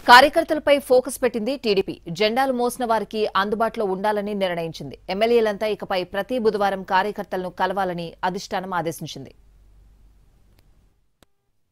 కార్యకర్తలపై focus పెట్టింది TDP. జెండాలు మోసిన వారికి అందుబాటులో ఉండాలని నిర్ణయించింది. ఎమ్మెల్యేలంతా ఇకపై ప్రతి బుధవారం కార్యకర్తలను కలవాలని అధిష్టానం ఆదేశించింది.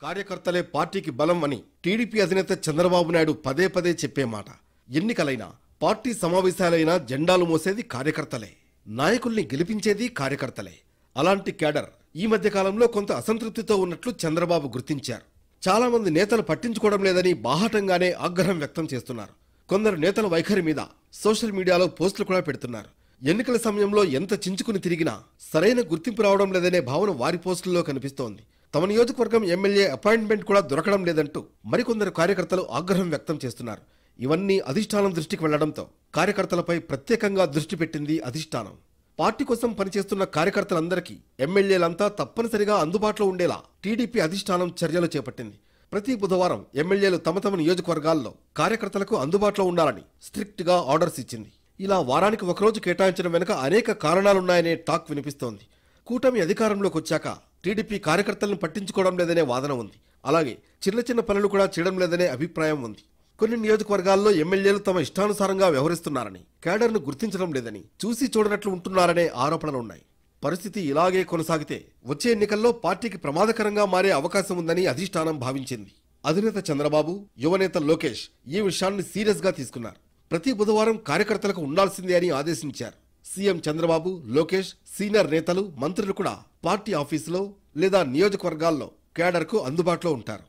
కార్యకర్తలే పార్టీకి బలం అని టీడీపీ అధినేత చంద్రబాబు నాయుడు పదే పదే చెప్పే మాట. ఎన్నికలైనా పార్టీ సమావేశాలైనా జెండాలు మోసేది కార్యకర్తలే, నాయకుల్ని గెలిపించేది కార్యకర్తలే. అలాంటి క్యాడర్ ఈ మధ్య కాలంలో కొంత అసంతృప్తితో ఉన్నట్లు చంద్రబాబు గుర్తించారు. చాలా మంది నేతలు పట్టించుకోవడం లేదని బాహాటంగానే ఆగ్రహం వ్యక్తం చేస్తున్నారు. కొందరు నేతల వైఖరి మీద సోషల్ మీడియాలో పోస్టులు కూడా పెడుతున్నారు. ఎన్నికల సమయంలో ఎంత చించుకుని తిరిగినా సరైన గుర్తింపు రావడం లేదనే భావన వారి పోస్టుల్లో కనిపిస్తోంది. తమ నియోజకవర్గం ఎమ్మెల్యే అపాయింట్మెంట్ కూడా దొరకడం లేదంటూ మరికొందరు కార్యకర్తలు ఆగ్రహం వ్యక్తం చేస్తున్నారు. ఇవన్నీ అధిష్టానం దృష్టికి వెళ్లడంతో కార్యకర్తలపై ప్రత్యేకంగా దృష్టి పెట్టింది అధిష్టానం. పార్టీ కోసం పనిచేస్తున్న కార్యకర్తలందరికీ ఎమ్మెల్యేలంతా తప్పనిసరిగా అందుబాటులో ఉండేలా టీడీపీ అధిష్టానం చర్యలు చేపట్టింది. ప్రతి బుధవారం ఎమ్మెల్యేలు తమ తమ నియోజకవర్గాల్లో కార్యకర్తలకు అందుబాటులో ఉండాలని స్ట్రిక్ట్ గా ఆర్డర్స్ ఇచ్చింది. ఇలా వారానికి ఒకరోజు కేటాయించడం వెనుక అనేక కారణాలున్నాయనే టాక్ వినిపిస్తోంది. కూటమి అధికారంలోకి వచ్చాక టీడీపీ కార్యకర్తలను పట్టించుకోవడం లేదనే వాదన ఉంది. అలాగే చిన్న చిన్న పనులు కూడా చేయడం లేదనే అభిప్రాయం ఉంది. కొన్ని నియోజకవర్గాల్లో ఎమ్మెల్యేలు తమ ఇష్టానుసారంగా వ్యవహరిస్తున్నారని, క్యాడర్ను గుర్తించడం లేదని, చూసి చూడనట్లు ఉంటున్నారనే ఆరోపణలున్నాయి. పరిస్థితి ఇలాగే కొనసాగితే వచ్చే ఎన్నికల్లో పార్టీకి ప్రమాదకరంగా మారే అవకాశం ఉందని అధిష్టానం భావించింది. అధినేత చంద్రబాబు, యువనేత లోకేష్ ఈ విషయాన్ని సీరియస్ గా తీసుకున్నారు. ప్రతి బుధవారం కార్యకర్తలకు ఉండాల్సిందే అని ఆదేశించారు. సీఎం చంద్రబాబు, లోకేష్, సీనియర్ నేతలు, మంత్రులు కూడా పార్టీ ఆఫీసులో లేదా నియోజకవర్గాల్లో క్యాడర్కు అందుబాటులో ఉంటారు.